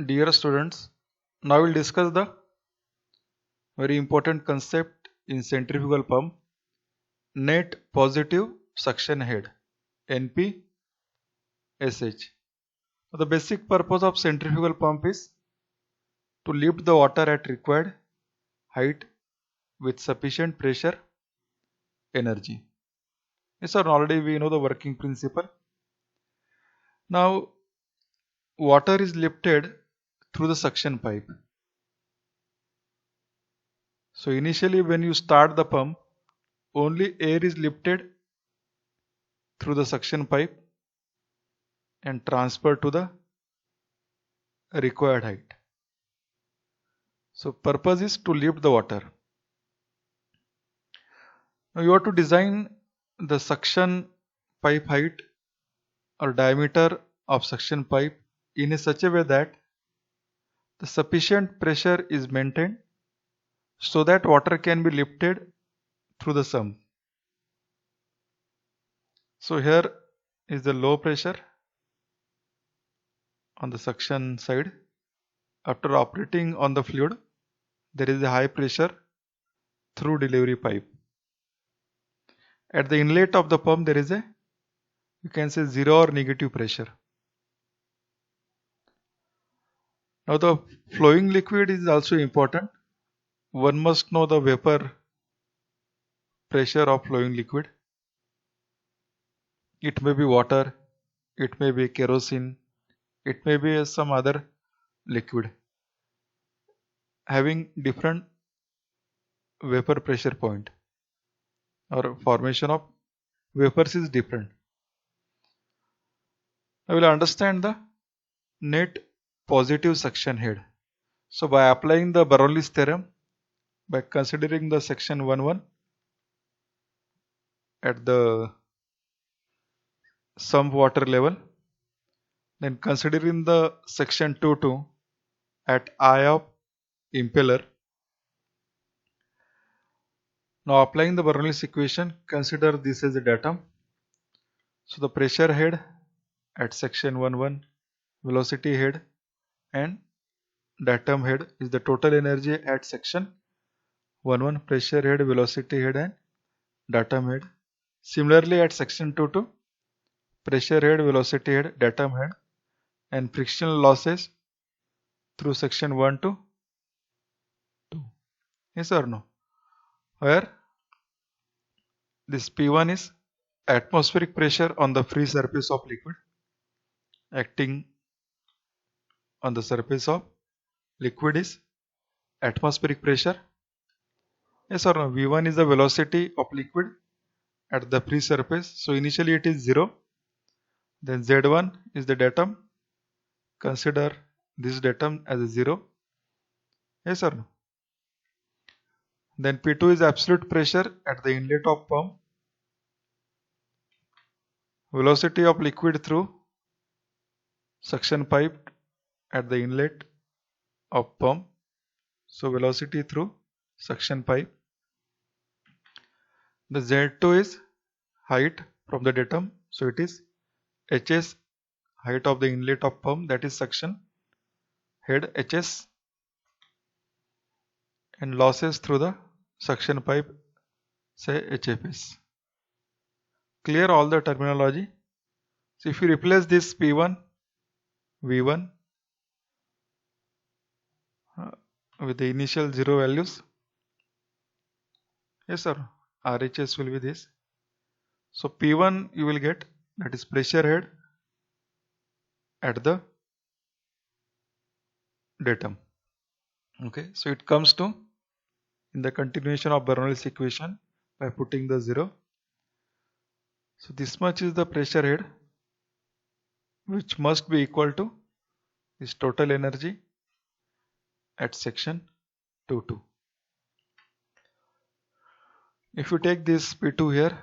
Dear students, now we'll discuss the very important concept in centrifugal pump, net positive suction head, NPSH. The basic purpose of centrifugal pump is to lift the water at required height with sufficient pressure energy. Yes, sir, already we know the working principle. Now, water is lifted through the suction pipe. So initially when you start the pump, only air is lifted through the suction pipe and transferred to the required height. So purpose is to lift the water. Now you have to design the suction pipe height or diameter of suction pipe in a such a way that the sufficient pressure is maintained so that water can be lifted through the sump. So here is the low pressure on the suction side. After operating on the fluid, there is a high pressure through delivery pipe. At the inlet of the pump there is a, you can say, zero or negative pressure. Now the flowing liquid is also important. One must know the vapor pressure of flowing liquid. It may be water, it may be kerosene, it may be some other liquid having different vapor pressure point, or formation of vapors is different. I will understand the net positive suction head. So by applying the Bernoulli's theorem, by considering the section 1.1 at the sump water level, then considering the section 2.2 at eye of impeller. Now applying the Bernoulli's equation, consider this as a datum. So the pressure head at section 1.1, velocity head and datum head is the total energy at section 1.1, pressure head, velocity head and datum head. Similarly at section 2.2, pressure head, velocity head, datum head and frictional losses through section 1 to 2. Yes or no? Where this P1 is atmospheric pressure on the free surface of liquid acting on the surface of liquid is atmospheric pressure. Yes or no? V1 is the velocity of liquid at the free surface. So initially it is 0. Then Z1 is the datum. Consider this datum as a 0. Yes or no? Then P2 is absolute pressure at the inlet of pump. Velocity of liquid through suction pipe at the inlet of pump. So velocity through suction pipe. The Z2 is height from the datum. So it is HS, height of the inlet of pump, that is suction head HS, and losses through the suction pipe, say HFS. Clear all the terminology? So if you replace this P1, V1 with the initial 0 values, yes sir, RHS will be this. So P1 you will get, that is pressure head at the datum. Okay, so it comes to, in the continuation of Bernoulli's equation by putting the 0. So this much is the pressure head, which must be equal to this total energy at section 2.2. If you take this P2 here,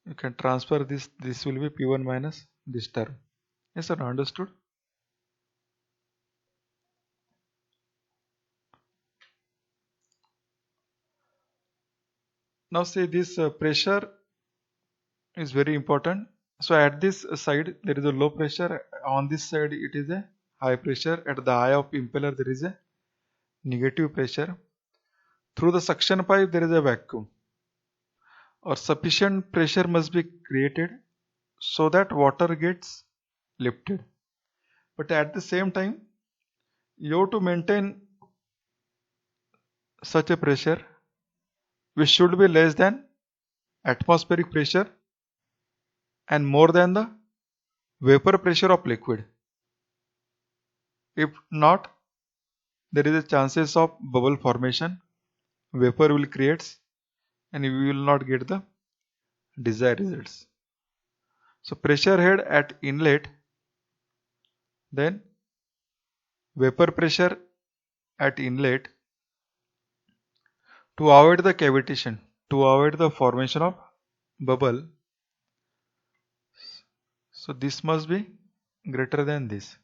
you can transfer this. This will be P1 minus this term. Yes sir, understood? Now say this pressure is very important. So at this side there is a low pressure, on this side it is a high pressure. At the eye of impeller there is a negative pressure. Through the suction pipe there is a vacuum, or sufficient pressure must be created so that water gets lifted. But at the same time, you have to maintain such a pressure which should be less than atmospheric pressure and more than the vapor pressure of liquid. If not, there is a chances of bubble formation, vapor will create, and we will not get the desired results. So pressure head at inlet, then vapor pressure at inlet to avoid the cavitation, to avoid the formation of bubble. So this must be greater than this.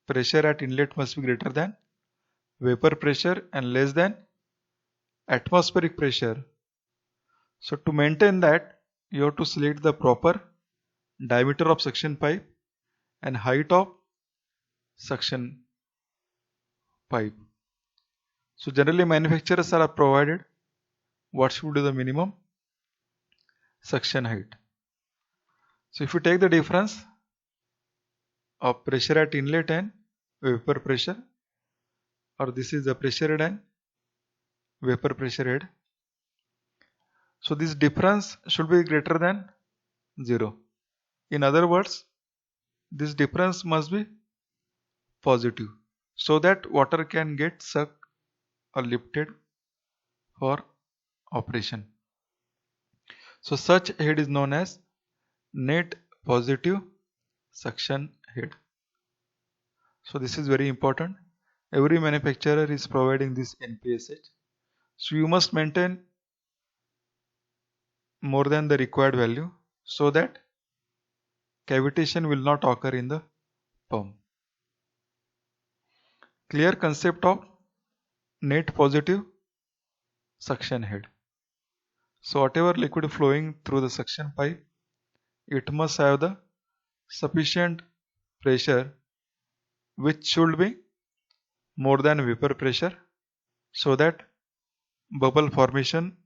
Pressure at inlet must be greater than vapor pressure and less than atmospheric pressure. So to maintain that, you have to select the proper diameter of suction pipe and height of suction pipe. So generally manufacturers are provided what should be the minimum suction height. So if you take the difference of pressure at inlet and vapor pressure, or this is the pressure head and vapor pressure head. So this difference should be greater than 0. In other words, this difference must be positive so that water can get sucked or lifted for operation. So such head is known as net positive suction head. So this is very important. Every manufacturer is providing this NPSH. So you must maintain more than the required value so that cavitation will not occur in the pump. Clear concept of net positive suction head. So whatever liquid flowing through the suction pipe, it must have the sufficient pressure which should be more than vapor pressure so that bubble formation,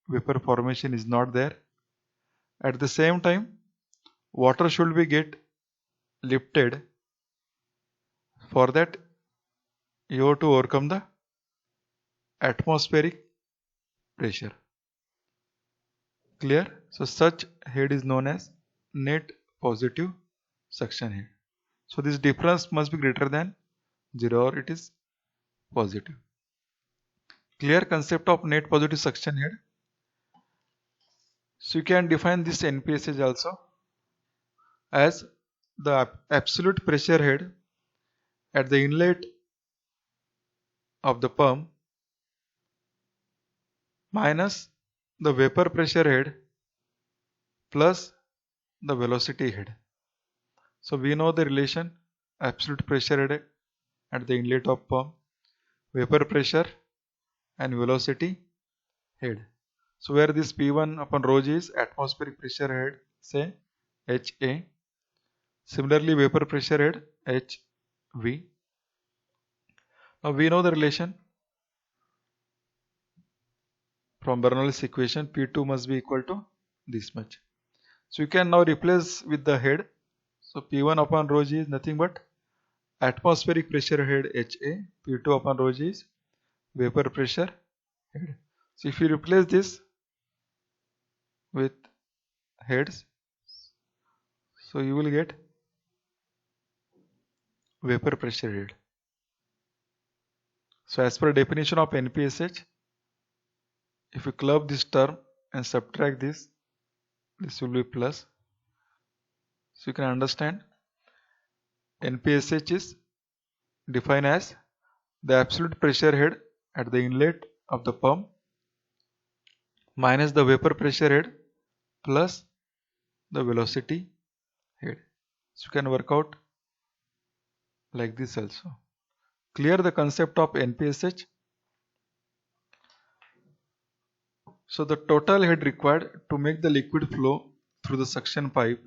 vapor formation is not there. At the same time, water should be get lifted. For that, you have to overcome the atmospheric pressure. Clear? So such head is known as net positive suction head. So this difference must be greater than 0 or it is positive. Clear concept of net positive suction head. So you can define this NPSH also as the absolute pressure head at the inlet of the pump minus the vapor pressure head plus the velocity head. So we know the relation absolute pressure head at the inlet of pump, vapor pressure and velocity head. So where this P1 upon rho g is atmospheric pressure head, say HA. Similarly vapor pressure head HV. Now we know the relation from Bernoulli's equation. P2 must be equal to this much. So you can now replace with the head. So P1 upon rho g is nothing but atmospheric pressure head HA. P2 upon rho g is vapor pressure head. So if you replace this with heads, so you will get vapor pressure head. So as per definition of NPSH, if you club this term and subtract this, this will be plus. So you can understand NPSH is defined as the absolute pressure head at the inlet of the pump minus the vapor pressure head plus the velocity head. So you can work out like this also. Clear the concept of NPSH? So the total head required to make the liquid flow through the suction pipe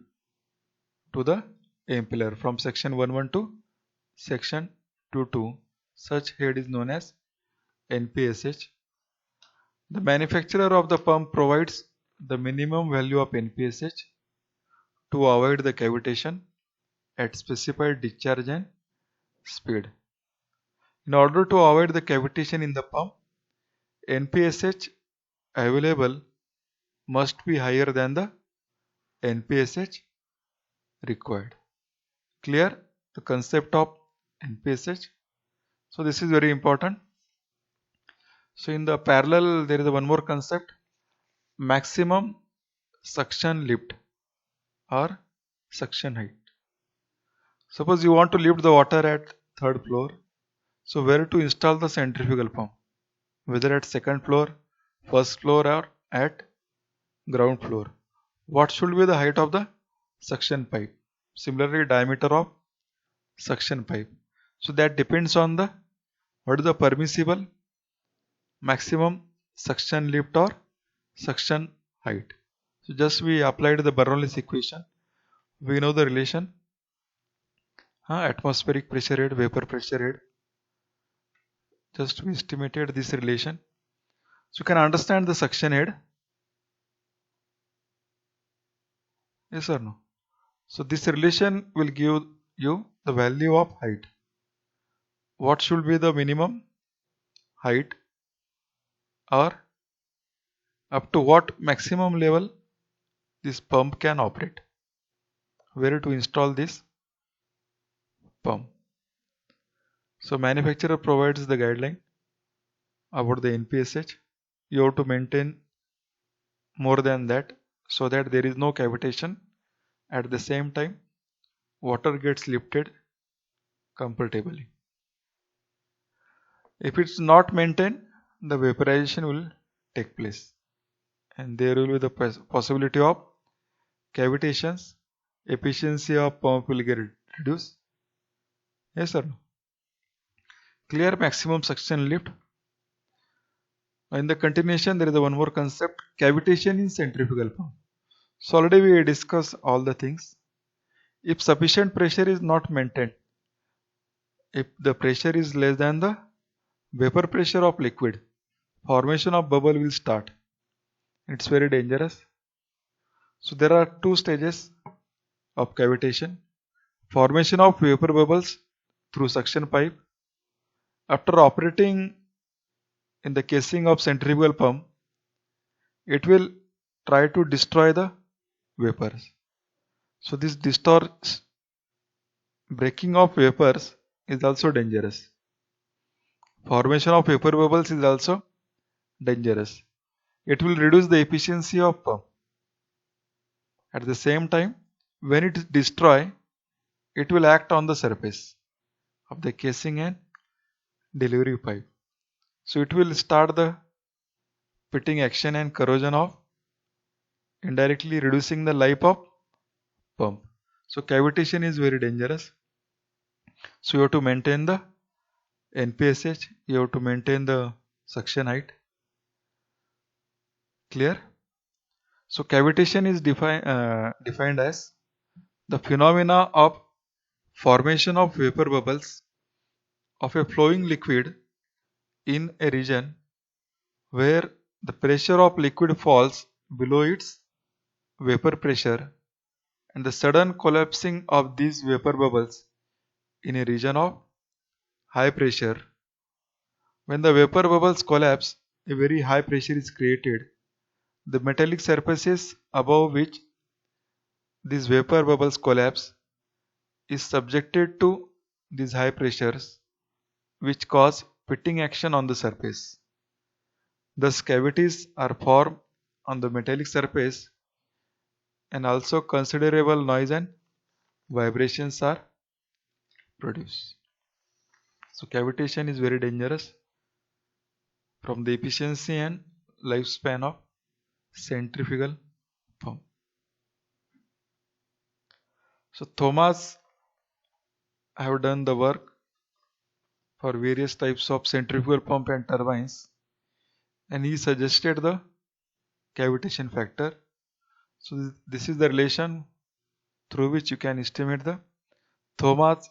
to the impeller from section 11 to section 2.2. Such head is known as NPSH. The manufacturer of the pump provides the minimum value of NPSH to avoid the cavitation at specified discharge and speed. In order to avoid the cavitation in the pump, NPSH available must be higher than the NPSH required. Clear the concept of NPSH? So this is very important. So in the parallel there is one more concept, maximum suction lift or suction height. Suppose you want to lift the water at third floor. So where to install the centrifugal pump? Whether at second floor, first floor or at ground floor. What should be the height of the suction pipe? Similarly, diameter of suction pipe. So that depends on the what is the permissible maximum suction lift or suction height. So just we applied the Bernoulli's equation. We know the relation. Atmospheric pressure head, vapor pressure head. Just we estimated this relation. So you can understand the suction head. Yes or no? So this relation will give you the value of height. What should be the minimum height or up to what maximum level this pump can operate? Where to install this pump? So manufacturer provides the guideline about the NPSH. You have to maintain more than that so that there is no cavitation. At the same time, water gets lifted comfortably. If it's not maintained, the vaporization will take place and there will be the possibility of cavitations. Efficiency of pump will get reduced. Yes or no? Clear maximum suction lift. In the continuation, there is one more concept, cavitation in centrifugal pump. So already we discussed all the things. If sufficient pressure is not maintained, if the pressure is less than the vapor pressure of liquid, formation of bubble will start. It's very dangerous. So there are two stages of cavitation. Formation of vapor bubbles through suction pipe. After operating in the casing of centrifugal pump, it will try to destroy the vapors. So this breaking of vapors is also dangerous. Formation of vapor bubbles is also dangerous. It will reduce the efficiency of pump. At the same time, when it is destroyed, it will act on the surface of the casing and delivery pipe. So it will start the pitting action and corrosion of indirectly reducing the life of pump. So cavitation is very dangerous. So you have to maintain the NPSH, you have to maintain the suction height. Clear? So cavitation is defined as the phenomena of formation of vapor bubbles of a flowing liquid in a region where the pressure of liquid falls below its vapor pressure and the sudden collapsing of these vapor bubbles in a region of high pressure. When the vapor bubbles collapse, a very high pressure is created. The metallic surfaces above which these vapor bubbles collapse is subjected to these high pressures which cause pitting action on the surface. Thus cavities are formed on the metallic surface and also considerable noise and vibrations are produced. So cavitation is very dangerous from the efficiency and lifespan of centrifugal pump. So Thomas have done the work for various types of centrifugal pump and turbines and he suggested the cavitation factor. So this is the relation through which you can estimate the Thomas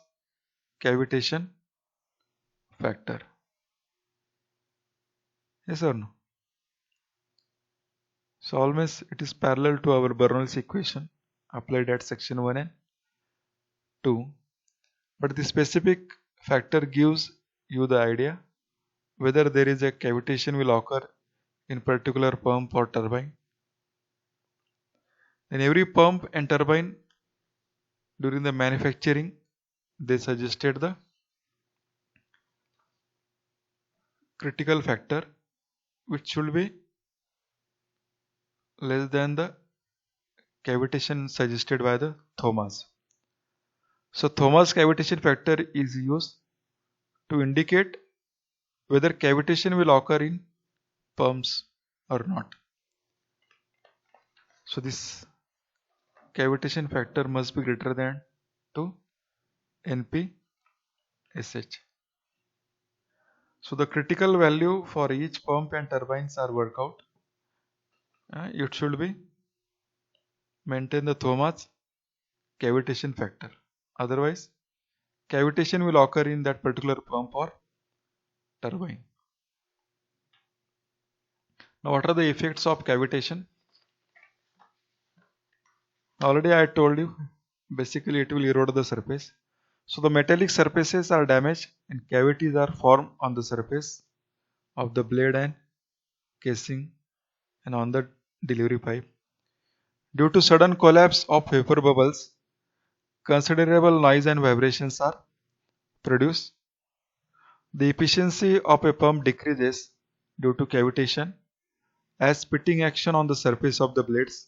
cavitation factor. Yes or no? So always it is parallel to our Bernoulli's equation applied at section 1 and 2. But the specific factor gives you the idea whether there is a cavitation will occur in particular pump or turbine. In every pump and turbine during the manufacturing, they suggested the critical factor which should be less than the cavitation suggested by the Thomas. So Thomas cavitation factor is used to indicate whether cavitation will occur in pumps or not. So this cavitation factor must be greater than 2 NPSH. So the critical value for each pump and turbines are worked out. It should be maintain the Thomas cavitation factor. Otherwise, cavitation will occur in that particular pump or turbine. Now, what are the effects of cavitation? Already I told you, basically it will erode the surface. So the metallic surfaces are damaged and cavities are formed on the surface of the blade and casing and on the delivery pipe. Due to sudden collapse of vapor bubbles, considerable noise and vibrations are produced. The efficiency of a pump decreases due to cavitation as pitting action on the surface of the blades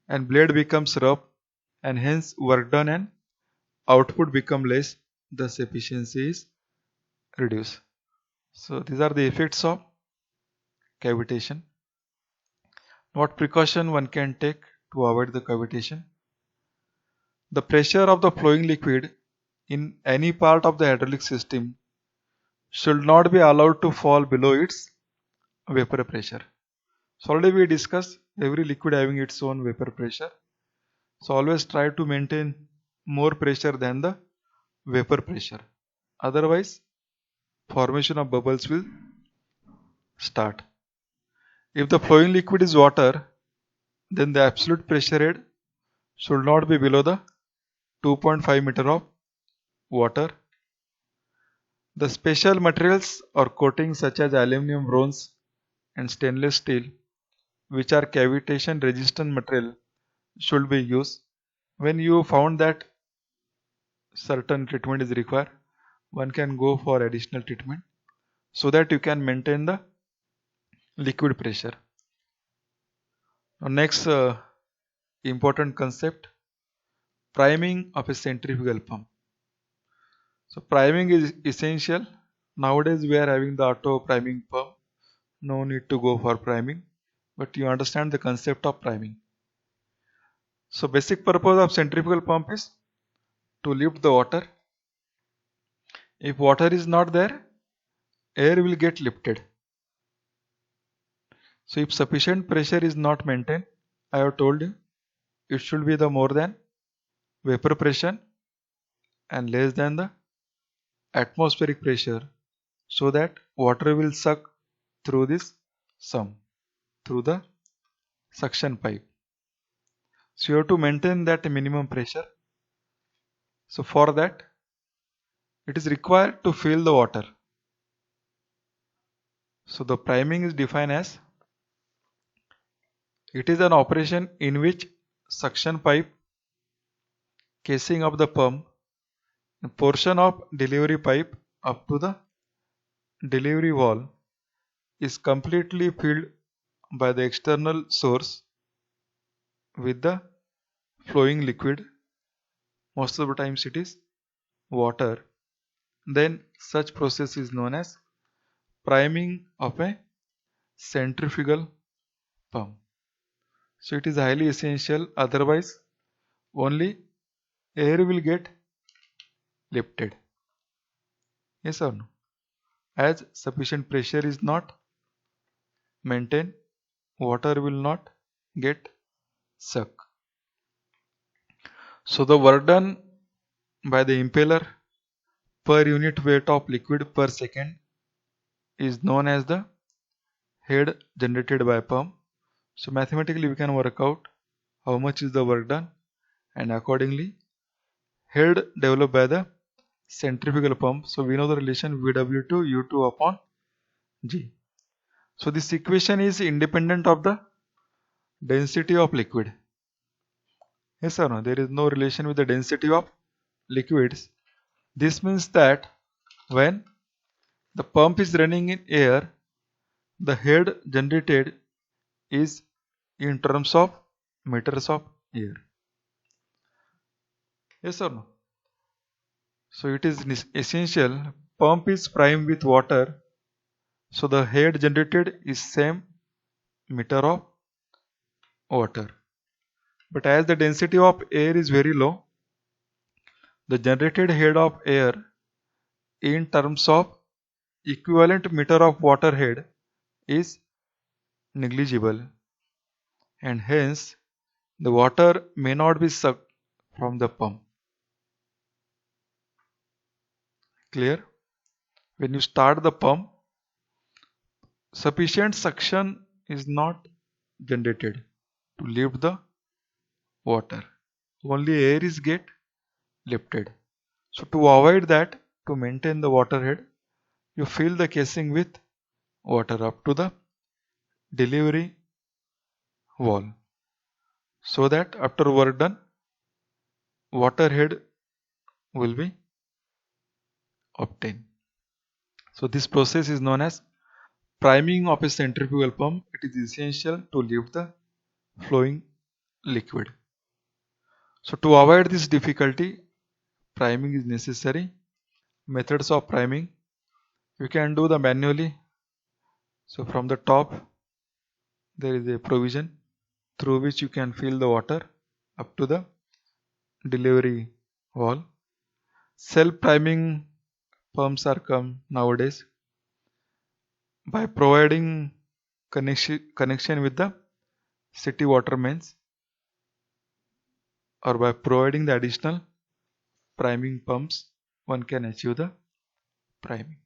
and blade becomes rough and hence work done and output become less, thus efficiency is reduced. So these are the effects of cavitation. What precaution one can take to avoid the cavitation? The pressure of the flowing liquid in any part of the hydraulic system should not be allowed to fall below its vapor pressure. So already we discussed every liquid having its own vapor pressure. So always try to maintain more pressure than the vapor pressure. Otherwise, formation of bubbles will start. If the flowing liquid is water, then the absolute pressure head should not be below the 2.5 meter of water. The special materials or coatings such as aluminum, bronze and stainless steel, which are cavitation resistant material, should be used. When you found that certain treatment is required, one can go for additional treatment so that you can maintain the liquid pressure. Now next important concept, priming of a centrifugal pump. So priming is essential. Nowadays we are having the auto priming pump. No need to go for priming, but you understand the concept of priming. So basic purpose of centrifugal pump is to lift the water. If water is not there, air will get lifted. So if sufficient pressure is not maintained, I have told you, it should be the more than vapor pressure and less than the atmospheric pressure, so that water will suck through this through the suction pipe. So you have to maintain that minimum pressure. So for that, it is required to fill the water. So the priming is defined as, it is an operation in which suction pipe, casing of the pump, and portion of delivery pipe up to the delivery wall is completely filled by the external source with the flowing liquid. Most of the times it is water. Then such process is known as priming of a centrifugal pump. So it is highly essential, otherwise only air will get lifted. Yes or no? As sufficient pressure is not maintained, water will not get sucked. So the work done by the impeller per unit weight of liquid per second is known as the head generated by pump. So mathematically we can work out how much is the work done, and accordingly head developed by the centrifugal pump. So we know the relation VW to U2 upon G. So this equation is independent of the density of liquid. Yes or no? There is no relation with the density of liquids. This means that when the pump is running in air, the head generated is in terms of meters of air. Yes or no? So it is essential. Pump is primed with water, so the head generated is same meter of water. But as the density of air is very low, the generated head of air in terms of equivalent meter of water head is negligible, and hence the water may not be sucked from the pump. Clear? When you start the pump, sufficient suction is not generated to lift the water. Only air is get lifted. So to avoid that, to maintain the water head, you fill the casing with water up to the delivery wall, so that after work done, water head will be obtained. So this process is known as priming of a centrifugal pump. It is essential to lift the flowing liquid. So to avoid this difficulty, priming is necessary. Methods of priming, you can do the manually. So from the top there is a provision through which you can fill the water up to the delivery wall. Self priming pumps are come nowadays by providing connection with the city water mains, or by providing the additional priming pumps, one can achieve the priming.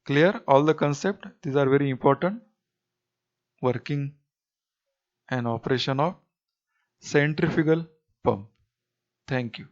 Clear all the concept? These are very important. Working and operation of centrifugal pump. Thank you.